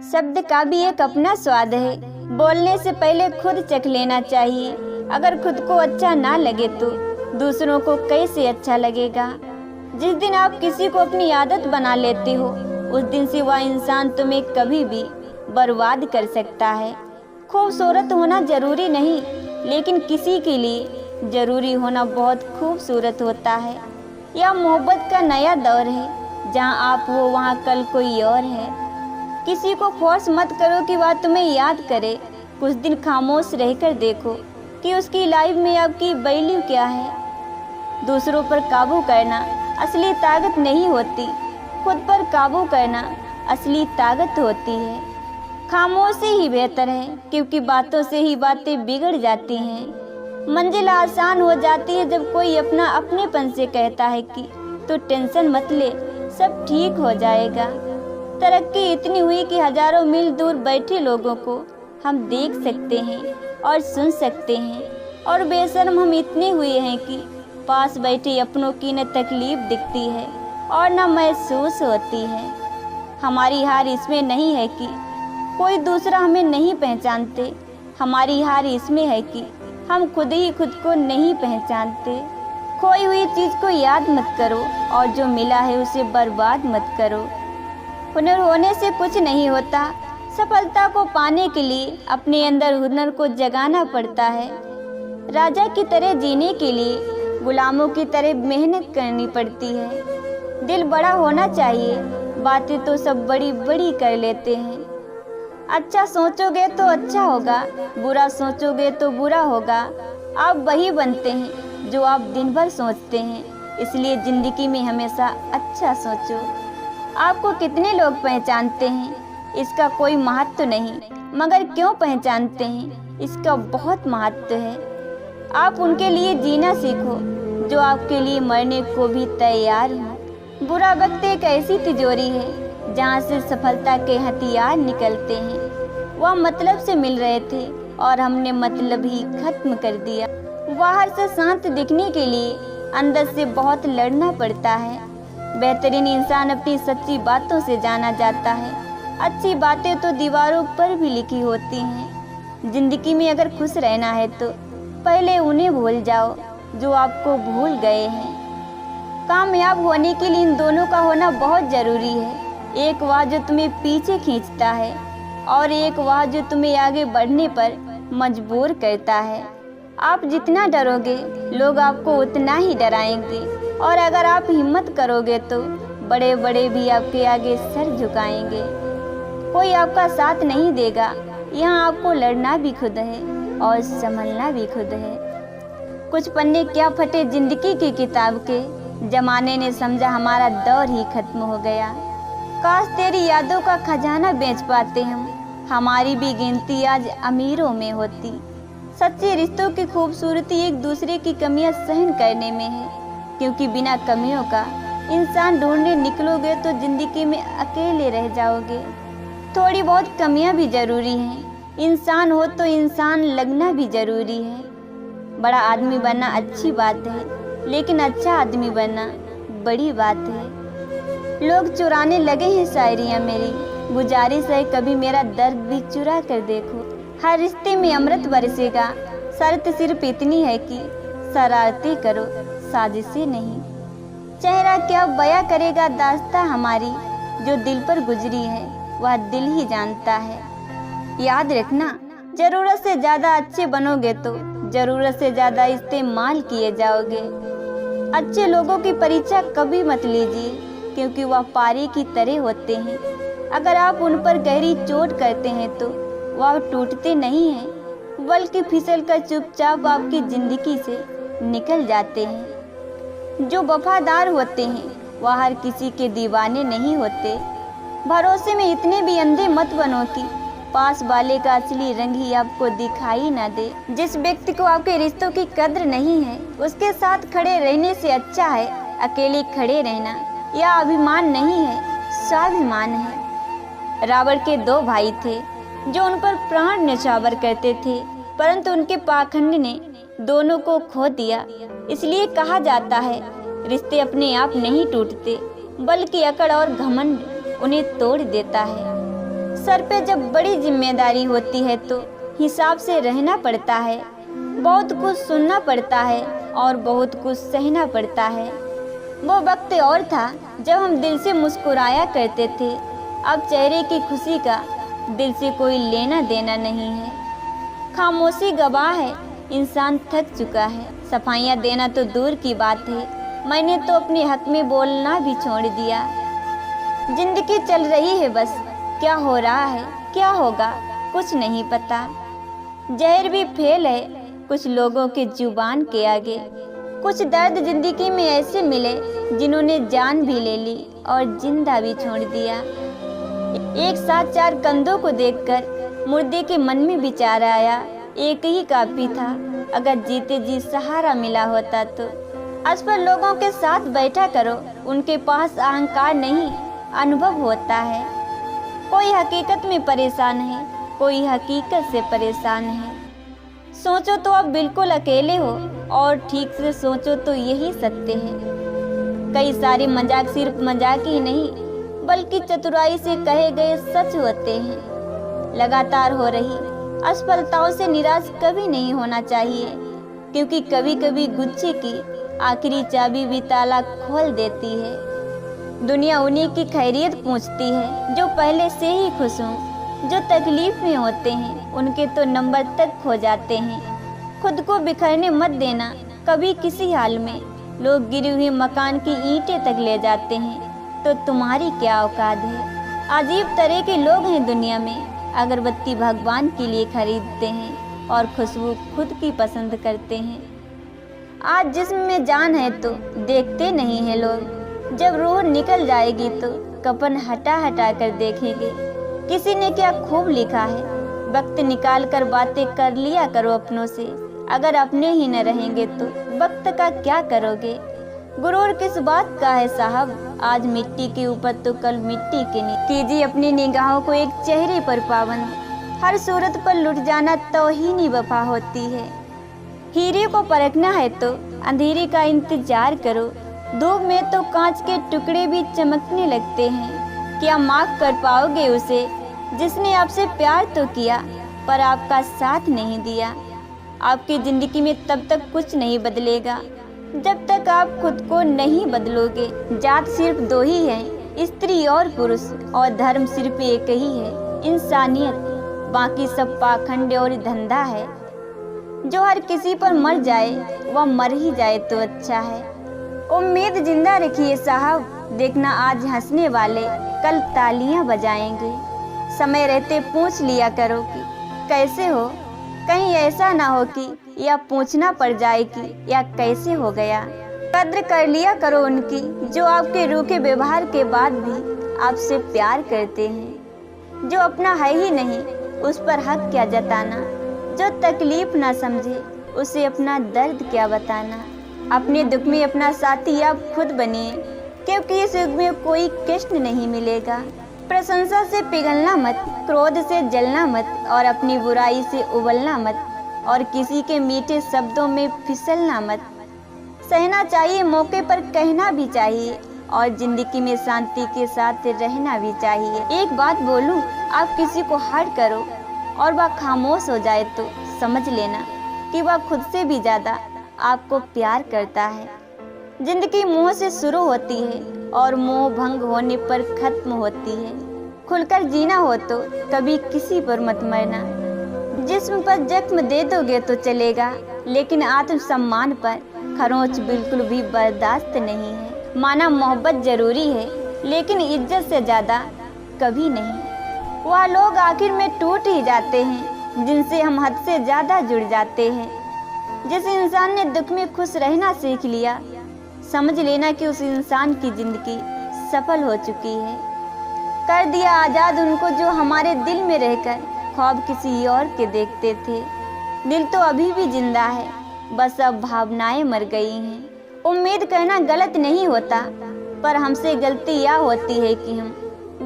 शब्द का भी एक अपना स्वाद है। बोलने से पहले खुद चख लेना चाहिए। अगर खुद को अच्छा ना लगे तो दूसरों को कैसे अच्छा लगेगा। जिस दिन आप किसी को अपनी आदत बना लेते हो उस दिन से वह इंसान तुम्हें कभी भी बर्बाद कर सकता है। खूबसूरत होना जरूरी नहीं, लेकिन किसी के लिए जरूरी होना बहुत खूबसूरत होता है। यह मोहब्बत का नया दौर है, जहां आप हो वहां कल कोई और है। किसी को फोर्स मत करो कि वह तुम्हें याद करे। कुछ दिन खामोश रहकर देखो कि उसकी लाइफ में आपकी वैल्यू क्या है। दूसरों पर काबू करना असली ताकत नहीं होती, खुद पर काबू करना असली ताकत होती है। खामोशी ही बेहतर है, क्योंकि बातों से ही बातें बिगड़ जाती हैं। मंजिल आसान हो जाती है जब कोई अपना अपनेपन से कहता है कि तो टेंशन मत ले, सब ठीक हो जाएगा। तरक्की इतनी हुई कि हजारों मील दूर बैठे लोगों को हम देख सकते हैं और सुन सकते हैं, और बेशर्म हम इतने हुए हैं कि पास बैठे अपनों की न तकलीफ दिखती है और न महसूस होती है। हमारी हार इसमें नहीं है कि कोई दूसरा हमें नहीं पहचानते, हमारी हार इसमें है कि हम खुद ही खुद को नहीं पहचानते। खोई हुई चीज़ को याद मत करो और जो मिला है उसे बर्बाद मत करो। हुनर होने से कुछ नहीं होता, सफलता को पाने के लिए अपने अंदर हुनर को जगाना पड़ता है। राजा की तरह जीने के लिए गुलामों की तरह मेहनत करनी पड़ती है। दिल बड़ा होना चाहिए, बातें तो सब बड़ी बड़ी कर लेते हैं। अच्छा सोचोगे तो अच्छा होगा, बुरा सोचोगे तो बुरा होगा। आप वही बनते हैं जो आप दिन भर सोचते हैं, इसलिए ज़िंदगी में हमेशा अच्छा सोचो। आपको कितने लोग पहचानते हैं इसका कोई महत्व नहीं, मगर क्यों पहचानते हैं इसका बहुत महत्व है। आप उनके लिए जीना सीखो जो आपके लिए मरने को भी तैयार हो। बुरा वक्त एक ऐसी तिजोरी है जहाँ से सफलता के हथियार निकलते हैं। वह मतलब से मिल रहे थे और हमने मतलब ही खत्म कर दिया। बाहर से शांत दिखने के लिए अंदर से बहुत लड़ना पड़ता है। बेहतरीन इंसान अपनी सच्ची बातों से जाना जाता है। अच्छी बातें तो दीवारों पर भी लिखी होती हैं। जिंदगी में अगर खुश रहना है तो पहले उन्हें भूल जाओ जो आपको भूल गए हैं। कामयाब होने के लिए इन दोनों का होना बहुत ज़रूरी है। एक वह जो तुम्हें पीछे खींचता है और एक वह जो तुम्हें आगे बढ़ने पर मजबूर करता है। आप जितना डरोगे लोग आपको उतना ही डराएंगे, और अगर आप हिम्मत करोगे तो बड़े बड़े भी आपके आगे सर झुकाएंगे। कोई आपका साथ नहीं देगा, यहाँ आपको लड़ना भी खुद है और संभलना भी खुद है। कुछ पन्ने क्या फटे जिंदगी की किताब के, जमाने ने समझा हमारा दौर ही खत्म हो गया। काश तेरी यादों का खजाना बेच पाते हम, हमारी भी गिनती आज अमीरों में होती। सच्चे रिश्तों की खूबसूरती एक दूसरे की कमियां सहन करने में है, क्योंकि बिना कमियों का इंसान ढूंढने निकलोगे तो जिंदगी में अकेले रह जाओगे। थोड़ी बहुत कमियां भी ज़रूरी हैं, इंसान हो तो इंसान लगना भी ज़रूरी है। बड़ा आदमी बनना अच्छी बात है, लेकिन अच्छा आदमी बनना बड़ी बात है। लोग चुराने लगे हैं शायरियाँ मेरी, गुजारिश है कभी मेरा दर्द भी चुरा कर देखो। हर रिश्ते में अमृत बरसेगा, शर्त सिर्फ इतनी है कि शरारतें करो, साजिशें नहीं। चेहरा क्या बयां करेगा दास्तां हमारी, जो दिल पर गुजरी है वह दिल ही जानता है। याद रखना, ज़रूरत से ज़्यादा अच्छे बनोगे तो ज़रूरत से ज़्यादा इस्तेमाल किए जाओगे। अच्छे लोगों की परीक्षा कभी मत लीजिए, क्योंकि वह पारी की तरह होते हैं। अगर आप उन पर गहरी चोट करते हैं तो वह टूटते नहीं हैं, बल्कि फिसल कर चुपचाप आपकी ज़िंदगी से निकल जाते हैं। जो वफादार होते हैं वह हर किसी के दीवाने नहीं होते। भरोसे में इतने भी अंधे मत बनो कि पास वाले का असली रंग ही आपको दिखाई ना दे। जिस व्यक्ति को आपके रिश्तों की कद्र नहीं है उसके साथ खड़े रहने से अच्छा है अकेले खड़े रहना। यह अभिमान नहीं है, स्वाभिमान है। रावण के दो भाई थे जो उन पर प्राण न्यौछावर करते थे, परंतु उनके पाखंड ने दोनों को खो दिया। इसलिए कहा जाता है रिश्ते अपने आप नहीं टूटते, बल्कि अकड़ और घमंड उन्हें तोड़ देता है। सर पे जब बड़ी जिम्मेदारी होती है तो हिसाब से रहना पड़ता है। बहुत कुछ सुनना पड़ता है और बहुत कुछ सहना पड़ता है। वो वक्त और था जब हम दिल से मुस्कुराया करते थे। अब चेहरे की खुशी का दिल से कोई लेना देना नहीं है। खामोशी गवाह है, इंसान थक चुका है। सफाइयाँ देना तो दूर की बात है, मैंने तो अपने हक में बोलना भी छोड़ दिया। जिंदगी चल रही है बस, क्या हो रहा है क्या होगा कुछ नहीं पता। जहर भी फेल है कुछ लोगों के जुबान के आगे। कुछ दर्द जिंदगी में ऐसे मिले जिन्होंने जान भी ले ली और जिंदा भी छोड़ दिया। एक साथ चार कंधों को देखकर मुर्दे के मन में विचार आया, एक ही काफी था अगर जीते जी सहारा मिला होता तो। आज पर लोगों के साथ बैठा करो, उनके पास अहंकार नहीं अनुभव होता है। कोई हकीकत में परेशान है, कोई हकीकत से परेशान है। सोचो तो आप बिल्कुल अकेले हो और ठीक से सोचो तो यही सत्य है। कई सारे मजाक सिर्फ मजाक ही नहीं बल्कि चतुराई से कहे गए सच होते हैं। लगातार हो रही असफलताओं से निराश कभी नहीं होना चाहिए, क्योंकि कभी कभी गुच्छे की आखिरी चाबी भी ताला खोल देती है। दुनिया उन्हीं की खैरियत पूछती है जो पहले से ही खुश हों। जो तकलीफ में होते हैं उनके तो नंबर तक खो जाते हैं। खुद को बिखरने मत देना कभी किसी हाल में। लोग गिरी हुई मकान की ईंटें तक ले जाते हैं तो तुम्हारी क्या औकात है। अजीब तरह के लोग हैं दुनिया में। अगरबत्ती भगवान के लिए खरीदते हैं और खुशबू खुद की पसंद करते हैं। आज जिस्म में जान है तो देखते नहीं हैं लोग। जब रूह निकल जाएगी तो कफन हटा हटा कर देखेंगे। किसी ने क्या खूब लिखा है, वक्त निकाल कर बातें कर लिया करो अपनों से। अगर अपने ही न रहेंगे तो वक्त का क्या करोगे। गुरूर किस बात का है साहब, आज मिट्टी के ऊपर तो कल मिट्टी के नीचे। कीजिए अपनी निगाहों को एक चेहरे पर पाबंद, हर सूरत पर लुट जाना तौहीनी वफा होती है। हीरे को परखना है तो अंधेरे का इंतजार करो। धूप में तो कांच के टुकड़े भी चमकने लगते हैं। क्या माफ कर पाओगे उसे जिसने आपसे प्यार तो किया पर आपका साथ नहीं दिया। आपकी जिंदगी में तब तक कुछ नहीं बदलेगा जब तक आप खुद को नहीं बदलोगे। जात सिर्फ दो ही है, स्त्री और पुरुष, और धर्म सिर्फ एक ही है, इंसानियत। बाकी सब पाखंड और धंधा है। जो हर किसी पर मर जाए वह मर ही जाए तो अच्छा है। उम्मीद जिंदा रखिए साहब, देखना आज हंसने वाले कल तालियां बजाएंगे। समय रहते पूछ लिया करो कि कैसे हो, कहीं ऐसा ना हो कि या पूछना पड़ जाए कि या कैसे हो गया। कद्र कर लिया करो उनकी जो आपके रूखे व्यवहार के बाद भी आपसे प्यार करते हैं। जो अपना है ही नहीं उस पर हक क्या जताना। जो तकलीफ ना समझे उसे अपना दर्द क्या बताना। अपने दुख में अपना साथी आप खुद बनिए, क्योंकि इस युग में कोई कष्ट नहीं मिलेगा। प्रशंसा से पिघलना मत, क्रोध से जलना मत, और अपनी बुराई से उबलना मत, और किसी के मीठे शब्दों में फिसलना मत। सहना चाहिए, मौके पर कहना भी चाहिए, और जिंदगी में शांति के साथ रहना भी चाहिए। एक बात बोलूं, आप किसी को हर्ट करो और वह खामोश हो जाए तो समझ लेना कि वह खुद से भी ज़्यादा आपको प्यार करता है। जिंदगी मोह से शुरू होती है और मोह भंग होने पर खत्म होती है। खुलकर जीना हो तो कभी किसी पर मत मरना। जिस्म पर जख्म दे दोगे तो चलेगा, लेकिन आत्मसम्मान पर खरोंच बिल्कुल भी बर्दाश्त नहीं है। माना मोहब्बत जरूरी है, लेकिन इज्जत से ज़्यादा कभी नहीं। वह लोग आखिर में टूट ही जाते हैं जिनसे हम हद से ज़्यादा जुड़ जाते हैं। जिस इंसान ने दुख में खुश रहना सीख लिया, समझ लेना कि उस इंसान की जिंदगी सफल हो चुकी है। कर दिया आज़ाद उनको जो हमारे दिल में रहकर ख्वाब किसी और के देखते थे। दिल तो अभी भी जिंदा है, बस अब भावनाएं मर गई हैं। उम्मीद करना गलत नहीं होता, पर हमसे गलती यह होती है कि हम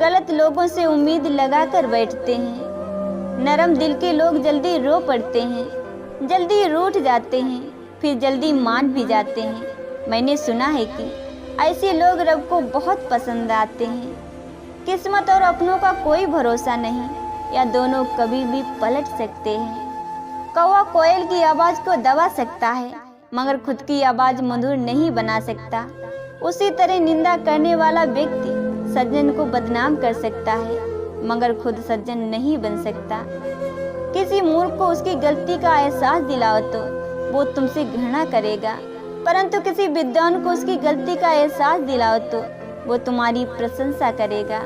गलत लोगों से उम्मीद लगा कर बैठते हैं। नरम दिल के लोग जल्दी रो पड़ते हैं, जल्दी रूठ जाते हैं, फिर जल्दी मान भी जाते हैं। मैंने सुना है कि ऐसे लोग रब को बहुत पसंद आते हैं। किस्मत और अपनों का कोई भरोसा नहीं, या दोनों कभी भी पलट सकते हैं। कौवा कोयल की आवाज को दबा सकता है, मगर खुद की आवाज मधुर नहीं बना सकता। उसी तरह निंदा करने वाला व्यक्ति सज्जन को बदनाम कर सकता है, मगर खुद सज्जन नहीं बन सकता। किसी मूर्ख को उसकी गलती का एहसास दिलाओ तो वो तुमसे घृणा करेगा, परंतु किसी विद्वान को उसकी गलती का एहसास दिलाओ तो वो तुम्हारी प्रशंसा करेगा।